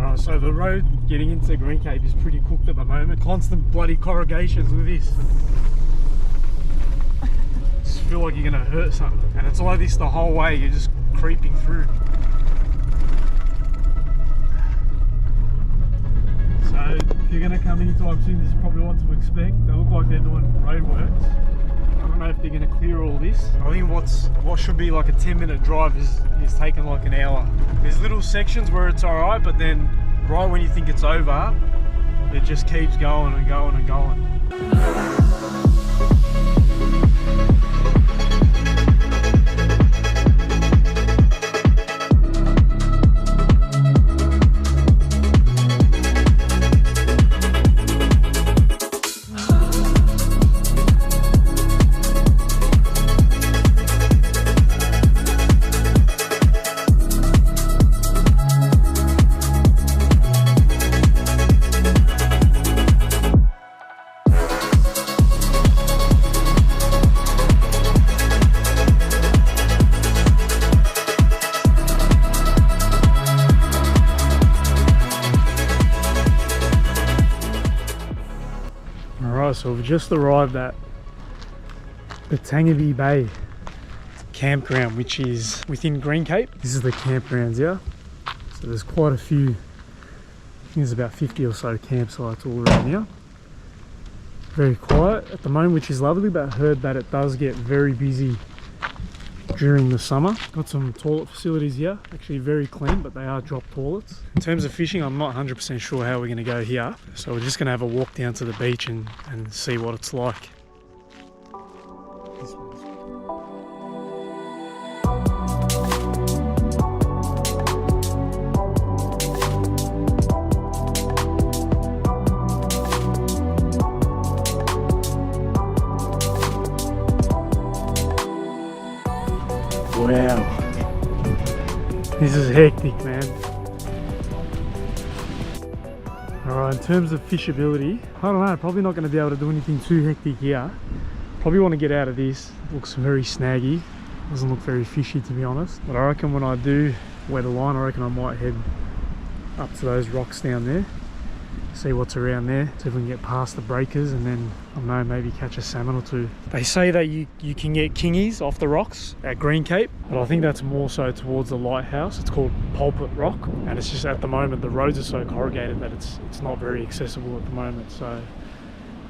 Alright, so the road getting into Greencape is pretty cooked at the moment. Constant bloody corrugations with this. Just feel like you're gonna hurt something. And it's like this the whole way, you're just creeping through. So if you're gonna come anytime soon, this is probably what to expect. They look like they're doing roadworks. I don't know if they're going to clear all this. I think what should be like a 10-minute drive is taking like an hour. There's little sections where it's alright, but then right when you think it's over, it just keeps going and going and going. So we've just arrived at Bittangabee Bay campground, which is within Greencape. This is the campgrounds here. So there's quite a few, I think there's about 50 or so campsites all around here. Very quiet at the moment, which is lovely, but I heard that it does get very busy during the summer. Got some toilet facilities here, actually very clean, but they are drop toilets. In terms of fishing, I'm not 100% sure how we're going to go here, so we're just going to have a walk down to the beach and see what it's like. Wow, this is hectic, man. Alright, in terms of fishability, I don't know, probably not going to be able to do anything too hectic here. Probably want to get out of this. It looks very snaggy, doesn't look very fishy to be honest. But I reckon when I do wet a line, I reckon I might head up to those rocks down there, see what's around there, see if we can get past the breakers, and then I don't know, maybe catch a salmon or two. They say that you can get kingies off the rocks at Greencape, but I think that's more so towards the lighthouse. It's called Pulpit Rock, and it's just at the moment the roads are so corrugated that it's not very accessible at the moment, so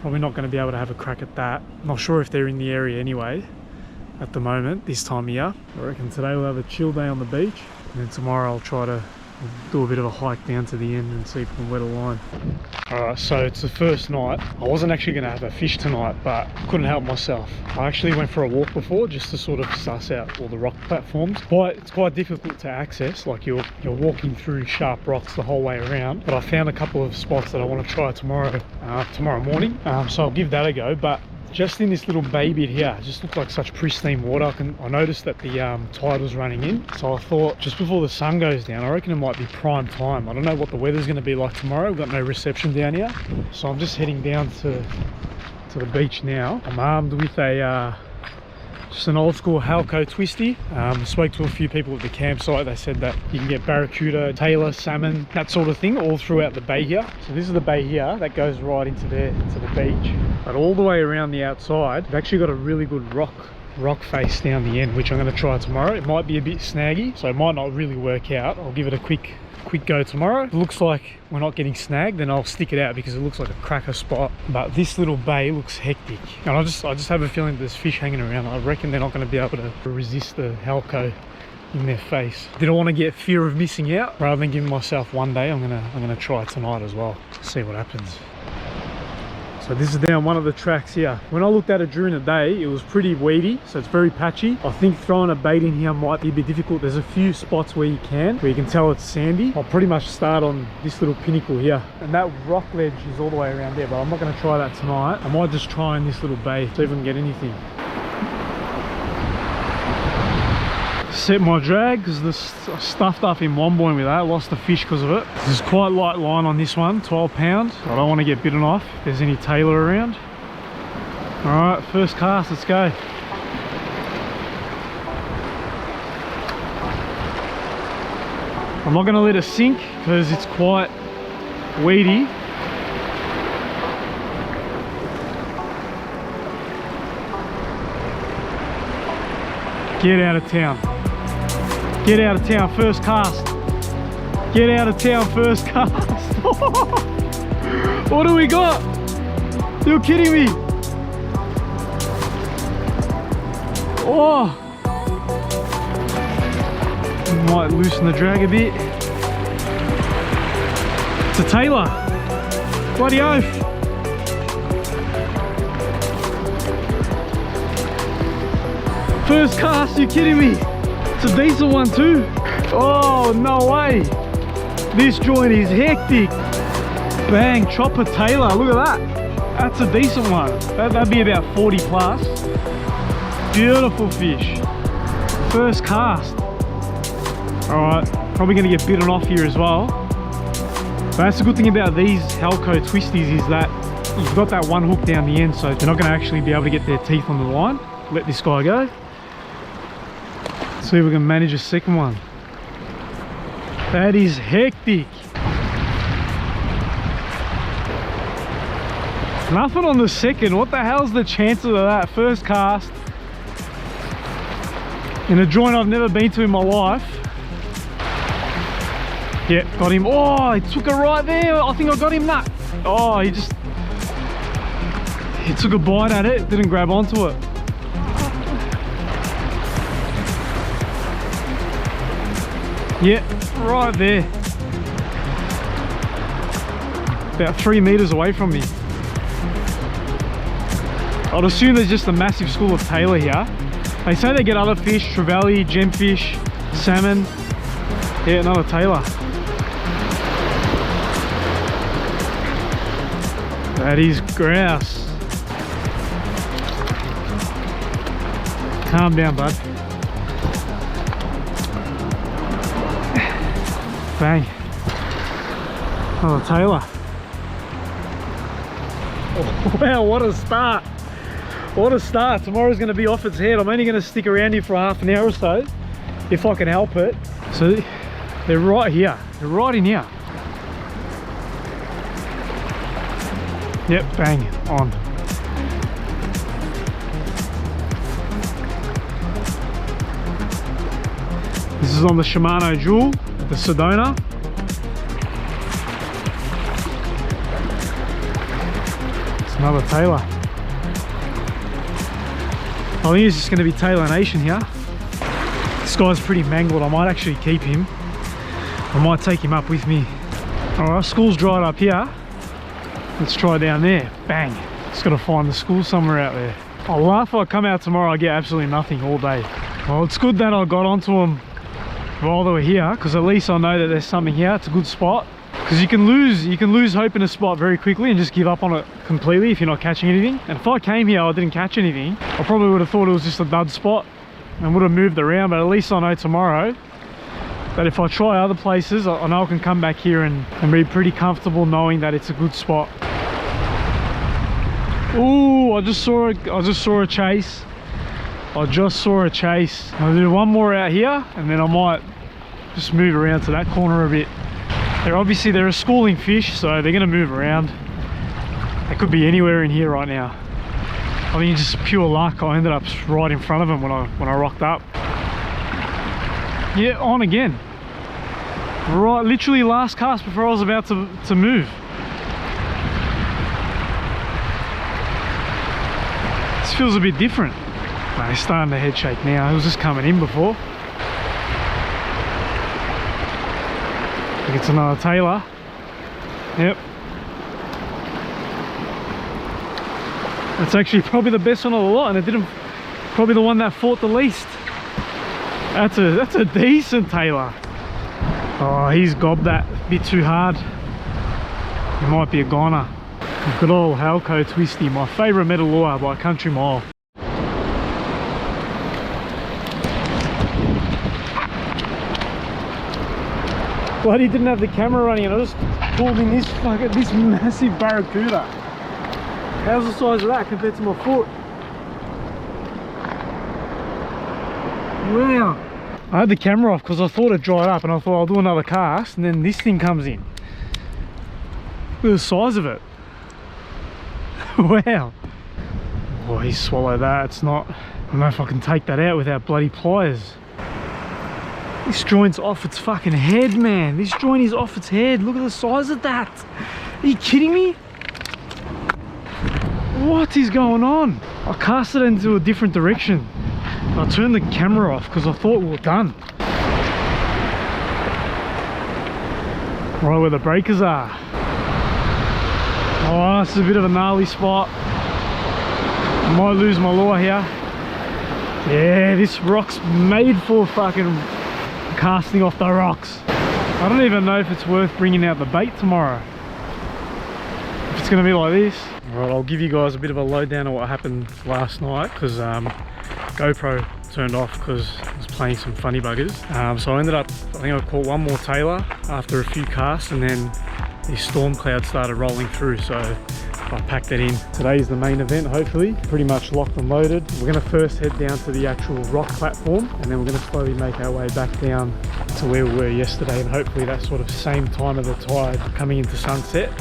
probably not going to be able to have a crack at that. Not sure if they're in the area anyway at the moment this time of year. I reckon today we'll have a chill day on the beach, and then tomorrow I'll try to do a bit of a hike down to the end and see if we can wet a line. Alright, so it's the first night. I wasn't actually going to have a fish tonight, but couldn't help myself. I actually went for a walk before just to sort of suss out all the rock platforms. It's quite difficult to access, like you're walking through sharp rocks the whole way around, but I found a couple of spots that I want to try tomorrow morning, so I'll give that a go. But just in this little bay bit here, it just looked like such pristine water. I noticed that the tide was running in, so I thought just before the sun goes down, I reckon it might be prime time. I don't know what the weather's going to be like tomorrow. We've got no reception down here, so I'm just heading down to the beach now. I'm armed with a just an old school Halco twisty. Spoke to a few people at the campsite. They said that you can get barracuda, tailor, salmon, that sort of thing all throughout the bay here. So this is the bay here that goes right into there to the beach, but all the way around the outside we've actually got a really good rock face down the end, which I'm going to try tomorrow. It might be a bit snaggy, so it might not really work out. I'll give it a quick go tomorrow. If it looks like we're not getting snagged, then I'll stick it out because it looks like a cracker spot. But this little bay looks hectic, and I just have a feeling there's fish hanging around. I reckon they're not going to be able to resist the Halco in their face. Didn't want to get fear of missing out. Rather than giving myself one day, I'm gonna try tonight as well, see what happens. So this is down one of the tracks here. When I looked at it during the day, it was pretty weedy, so it's very patchy. I think throwing a bait in here might be a bit difficult. There's a few spots where you can tell it's sandy. I'll pretty much start on this little pinnacle here, and that rock ledge is all the way around there, but I'm not going to try that tonight. I might just try in this little bay, see if I can get anything. Set my drag because I stuffed up in Womboyne with that. Lost the fish because of it. There's quite light line on this one, 12 pound. I don't want to get bitten off if there's any tailor around. Alright, first cast, let's go. I'm not going to let it sink because it's quite weedy. Get out of town. Get out of town, first cast. Get out of town, first cast. What do we got? You're kidding me. Oh. Might loosen the drag a bit. It's a tailor. Bloody oath. First cast, you kidding me? It's a decent one too. Oh, no way. This joint is hectic. Bang, chopper tailor, look at that. That's a decent one. That'd be about 40 plus. Beautiful fish. First cast. Alright, probably going to get bitten off here as well. But that's the good thing about these Halco twisties is that you've got that one hook down the end, so they're not going to actually be able to get their teeth on the line. Let this guy go. See if we can manage a second one. That is hectic. Nothing on the second. What the hell's the chances of that? First cast in a joint I've never been to in my life. Yep, got him. Oh, he took it right there. I think I got him that. Oh, he took a bite at it, didn't grab onto it. Yep, right there. About 3 meters away from me. I'd assume there's just a massive school of tailor here. They say they get other fish, trevally, gemfish, salmon. Yeah, another tailor. That is grouse. Calm down, bud. Bang. Another tailor. Oh, wow, what a start. What a start. Tomorrow's going to be off its head. I'm only going to stick around here for half an hour or so, if I can help it. So they're right here. They're right in here. Yep, bang, on. This is on the Shimano Jewel, the Sedona. It's another tailor. I think it's just going to be Tailor Nation here. This guy's pretty mangled. I might actually keep him. I might take him up with me. Alright, school's dried up here. Let's try down there. Bang. Just got to find the school somewhere out there. I'll laugh if I come out tomorrow, I get absolutely nothing all day. Well, it's good that I got onto them while they were here, because at least I know that there's something here. It's a good spot. Because you can lose hope in a spot very quickly and just give up on it completely if you're not catching anything. And if I came here, I didn't catch anything, I probably would have thought it was just a dud spot and would have moved around. But at least I know tomorrow that if I try other places, I know I can come back here and be pretty comfortable knowing that it's a good spot. Ooh, I just saw a chase. I'll do one more out here and then I might just move around to that corner a bit. They're a schooling fish, so they're gonna move around. They could be anywhere in here right now. I mean, just pure luck, I ended up right in front of them when I rocked up. Yeah, on again. Right, literally last cast before I was about to move. This feels a bit different. No, he's starting to head shake now. He was just coming in before. I think it's another tailor. Yep. That's actually probably the best one of the lot, and probably the one that fought the least. That's a decent tailor. Oh, he's gobbed that a bit too hard. He might be a goner. Good old Halco Twisty, my favourite metal lure by a country mile. Bloody didn't have the camera running and I just pulled in this massive barracuda. How's the size of that compared to my foot? Wow. I had the camera off because I thought it dried up and I thought I'll do another cast, and then this thing comes in. Look at the size of it. Wow. Oh, he swallowed that. It's not, I don't know if I can take that out without bloody pliers. This joint's off its fucking head, man. This joint is off its head. Look at the size of that. Are you kidding me? What is going on? I cast it into a different direction. I turned the camera off because I thought we were done. Right where the breakers are. Oh, this is a bit of a gnarly spot. I might lose my lure here. Yeah, this rock's made for fucking casting off the rocks. I don't even know if it's worth bringing out the bait tomorrow. If it's gonna be like this. Alright, I'll give you guys a bit of a lowdown of what happened last night, because GoPro turned off because I was playing some funny buggers. So I ended up, I think I caught one more tailor after a few casts, and then the storm cloud started rolling through, so I packed that in. Today's the main event, hopefully. Pretty much locked and loaded. We're gonna first head down to the actual rock platform, and then we're gonna slowly make our way back down to where we were yesterday, and hopefully that sort of same time of the tide coming into sunset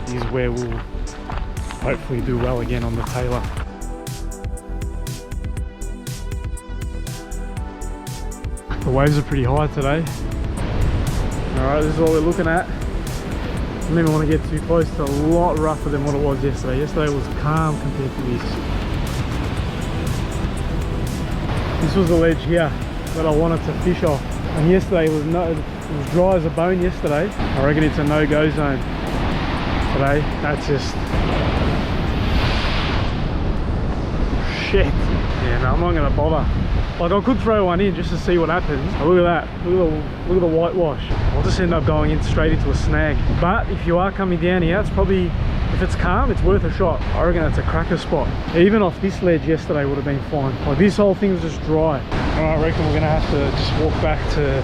is where we'll hopefully do well again on the tailor. The waves are pretty high today. Alright, this is what we're looking at. I don't even want to get too close. It's a lot rougher than what it was yesterday. Yesterday was calm compared to this. This was the ledge here that I wanted to fish off. And yesterday it was dry as a bone yesterday. I reckon it's a no-go zone. Today, that's just... shit. Yeah, no, I'm not going to bother. Like, I could throw one in just to see what happens. Oh, look at that. Look at the whitewash. I'll just end up going in straight into a snag. But if you are coming down here, it's probably, if it's calm, it's worth a shot. I reckon that's a cracker spot. Even off this ledge yesterday would have been fine. Like, this whole thing was just dry. Alright, I reckon we're going to have to just walk back to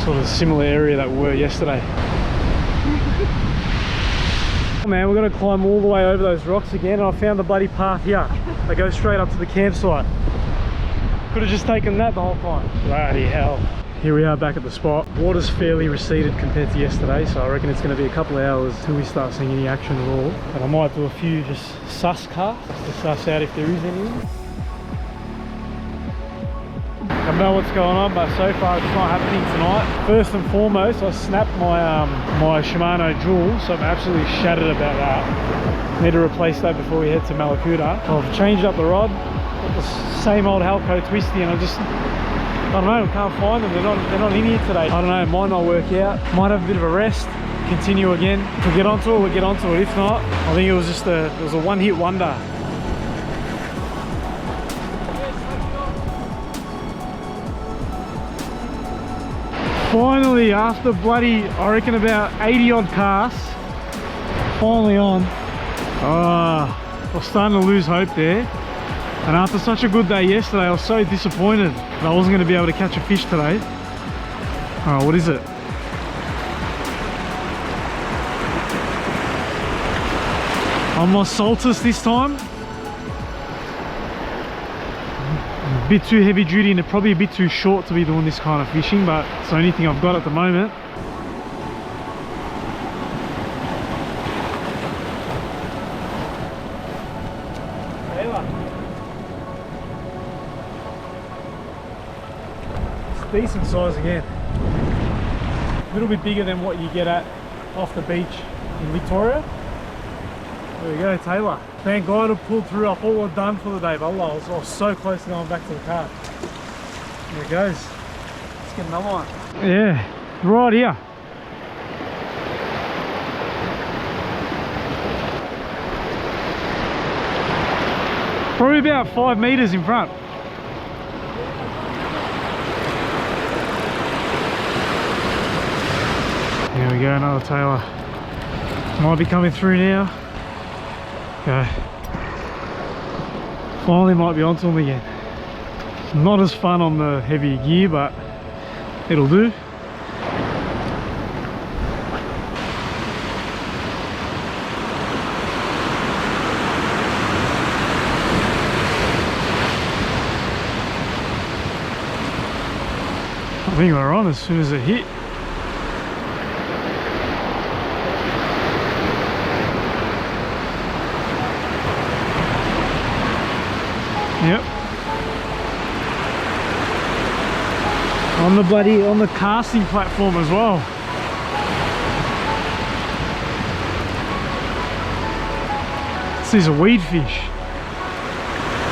sort of similar area that we were yesterday. Man, we're going to climb all the way over those rocks again, and I found the bloody path here. They go straight up to the campsite. Could have just taken that the whole time. Bloody hell. Here we are back at the spot. Water's fairly receded compared to yesterday, so I reckon it's going to be a couple of hours till we start seeing any action at all. But I might do a few just sus casts to suss out if there is any. I don't know what's going on, but so far it's not happening tonight. First and foremost, I snapped my my Shimano jewel, so I'm absolutely shattered about that. Need to replace that before we head to Malakuta. I've changed up the rod, got the same old Halco twisty, and I don't know, can't find them. They're not in here today. I don't know, it might not work out. Might have a bit of a rest, continue again. If we get onto it, we'll get onto it. If not, I think it was just a one-hit wonder. Finally, after bloody, I reckon about 80 odd casts, finally on. I was starting to lose hope there. And after such a good day yesterday, I was so disappointed that I wasn't going to be able to catch a fish today. Oh, what is it? On my Saltus this time. A bit too heavy duty and probably a bit too short to be doing this kind of fishing, but it's the only thing I've got at the moment. It's decent size again. A little bit bigger than what you get at off the beach in Victoria. There we go, Taylor. Thank God I pulled through. I thought we were done for the day, but I was so close to going back to the car. There it goes. Let's get another one. Yeah, right here. Probably about 5 meters in front. There we go, another Taylor. Might be coming through now. Okay. Finally might be onto them again. Not as fun on the heavy gear, but it'll do. think we're on as soon as it hit. Yep. On the casting platform as well. This is a weed fish.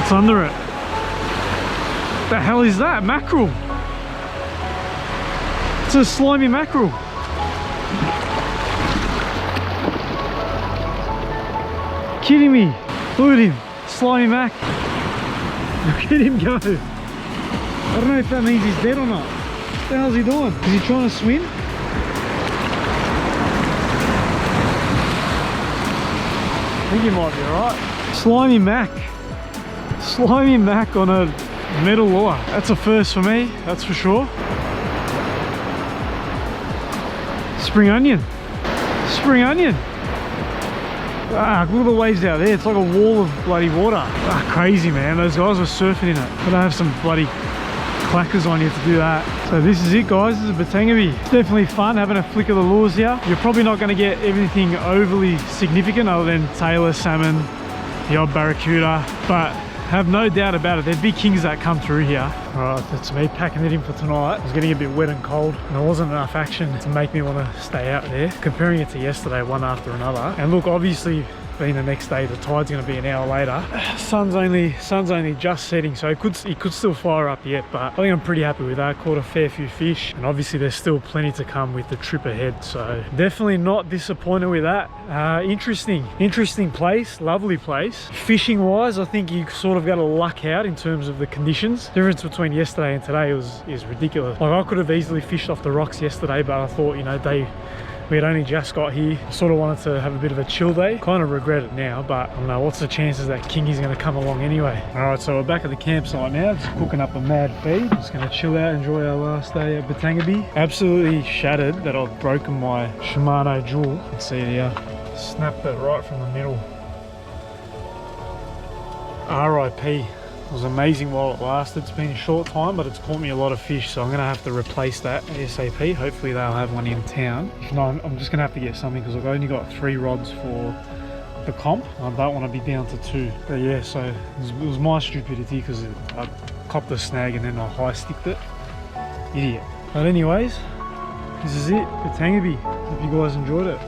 It's under it. What the hell is that? Mackerel. It's a slimy mackerel. Kidding me? Look at him. Slimy mac. Look at him go. I don't know if that means he's dead or not. What the hell's he doing? Is he trying to swim? I think he might be alright. Slimy mac. Slimy mac on a metal lure. That's a first for me, that's for sure. Spring onion. Spring onion. Ah, look at the waves out there. It's like a wall of bloody water. Ah, crazy, man. Those guys were surfing in it. Gotta have some bloody clackers on you to do that. So this is it, guys. This is Bittangabee. It's definitely fun having a flick of the lures here. You're probably not going to get anything overly significant other than tailor, salmon, the odd barracuda, but have no doubt about it, they're big kings that come through here. Alright, that's me packing it in for tonight. It was getting a bit wet and cold and there wasn't enough action to make me want to stay out there. Comparing it to yesterday, one after another. And look, obviously being the next day, the tide's going to be an hour later. Sun's only just setting, so it could still fire up yet, but I think I'm pretty happy with that. Caught a fair few fish, and obviously there's still plenty to come with the trip ahead, so definitely not disappointed with that. Interesting place, lovely place. Fishing wise, I think you sort of got to luck out in terms of the conditions. The difference between yesterday and today is ridiculous. Like, I could have easily fished off the rocks yesterday, but I thought, you know, we had only just got here. Sort of wanted to have a bit of a chill day. Kind of regret it now, but I don't know, what's the chances that Kingy's going to come along anyway? Alright, so we're back at the campsite now, just cooking up a mad feed. Just going to chill out, enjoy our last day at Bittangabee. Absolutely shattered that I've broken my Shimano jewel. You can see it here. Snapped it right from the middle. RIP. It was amazing while it lasted. It's been a short time, but it's caught me a lot of fish, so I'm going to have to replace that ASAP. Hopefully they'll have one in town. If not, I'm just going to have to get something because I've only got 3 rods for the comp. I don't want to be down to 2. But yeah, so it was my stupidity because I copped the snag and then I high sticked it. Idiot. But anyways, this is it. Bittangabee. Hope you guys enjoyed it.